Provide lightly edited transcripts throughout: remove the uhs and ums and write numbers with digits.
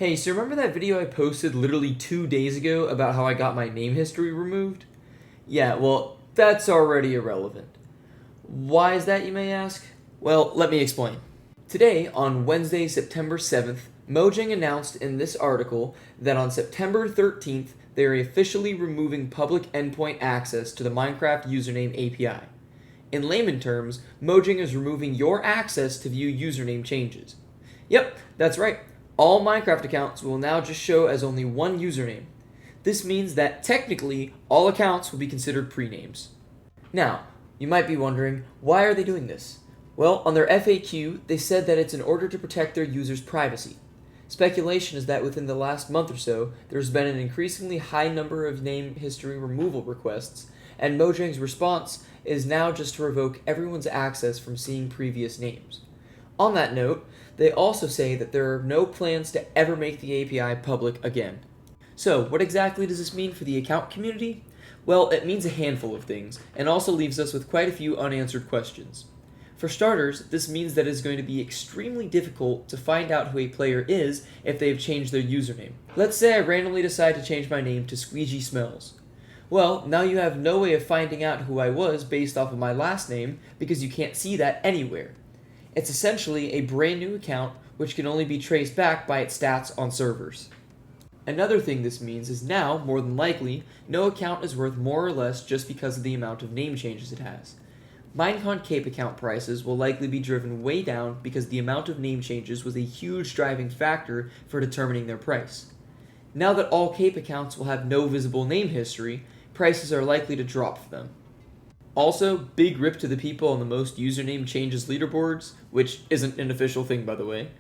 Hey, so remember that video I posted literally 2 days ago about how I got my name history removed? Yeah, well, that's already irrelevant. Why is that, you may ask? Well, let me explain. Today, on Wednesday, September 7th, Mojang announced in this article that on September 13th, they are officially removing public endpoint access to the Minecraft username API. In layman terms, Mojang is removing your access to view username changes. Yep, that's right. All Minecraft accounts will now just show as only one username. This means that technically, all accounts will be considered pre-names. Now, you might be wondering, why are they doing this? Well, on their FAQ, they said that it's in order to protect their users' privacy. Speculation is that within the last month or so, there's been an increasingly high number of name history removal requests, and Mojang's response is now just to revoke everyone's access from seeing previous names. On that note, they also say that there are no plans to ever make the API public again. So, what exactly does this mean for the account community? Well, it means a handful of things, and also leaves us with quite a few unanswered questions. For starters, this means that it is going to be extremely difficult to find out who a player is if they have changed their username. Let's say I randomly decide to change my name to Squeegee Smells. Well, now you have no way of finding out who I was based off of my last name because you can't see that anywhere. It's essentially a brand new account which can only be traced back by its stats on servers. Another thing this means is now, more than likely, no account is worth more or less just because of the amount of name changes it has. Minecon Cape account prices will likely be driven way down because the amount of name changes was a huge driving factor for determining their price. Now that all Cape accounts will have no visible name history, prices are likely to drop for them. Also, big rip to the people on the most username changes leaderboards, which isn't an official thing by the way.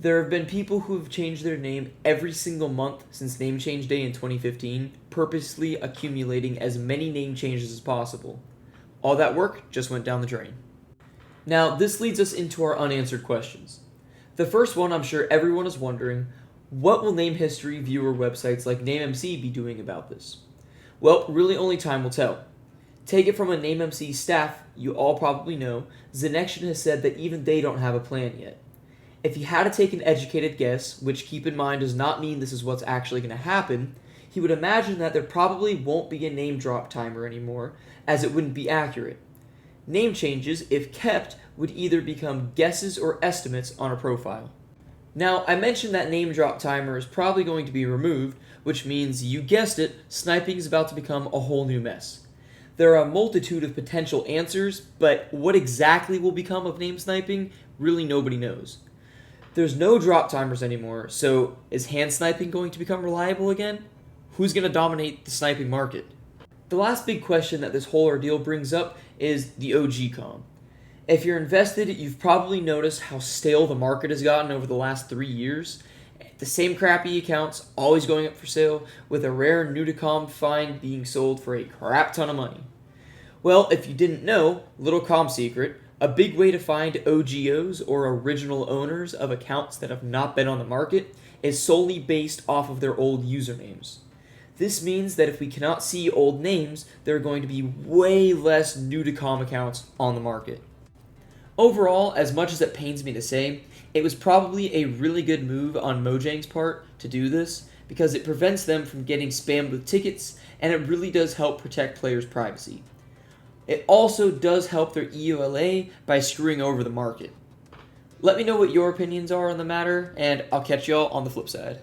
There have been people who have changed their name every single month since Name Change Day in 2015, purposely accumulating as many name changes as possible. All that work just went down the drain. Now, this leads us into our unanswered questions. The first one I'm sure everyone is wondering, what will name history viewer websites like NameMC be doing about this? Well, really only time will tell. Take it from a NameMC staff you all probably know, Zenection has said that even they don't have a plan yet. If he had to take an educated guess, which keep in mind does not mean this is what's actually going to happen, he would imagine that there probably won't be a name drop timer anymore, as it wouldn't be accurate. Name changes, if kept, would either become guesses or estimates on a profile. Now, I mentioned that name drop timer is probably going to be removed, which means, you guessed it, sniping is about to become a whole new mess. There are a multitude of potential answers, but what exactly will become of name sniping, really nobody knows. There's no drop timers anymore, so is hand sniping going to become reliable again? Who's going to dominate the sniping market? The last big question that this whole ordeal brings up is the OG com. If you're invested, you've probably noticed how stale the market has gotten over the last 3 years. The same crappy accounts always going up for sale, with a rare new-to-com find being sold for a crap ton of money. Well, if you didn't know, little com secret, a big way to find OGOs or original owners of accounts that have not been on the market is solely based off of their old usernames. This means that if we cannot see old names, there are going to be way less new-to-com accounts on the market. Overall, as much as it pains me to say, it was probably a really good move on Mojang's part to do this because it prevents them from getting spammed with tickets, and it really does help protect players' privacy. It also does help their EULA by screwing over the market. Let me know what your opinions are on the matter, and I'll catch y'all on the flip side.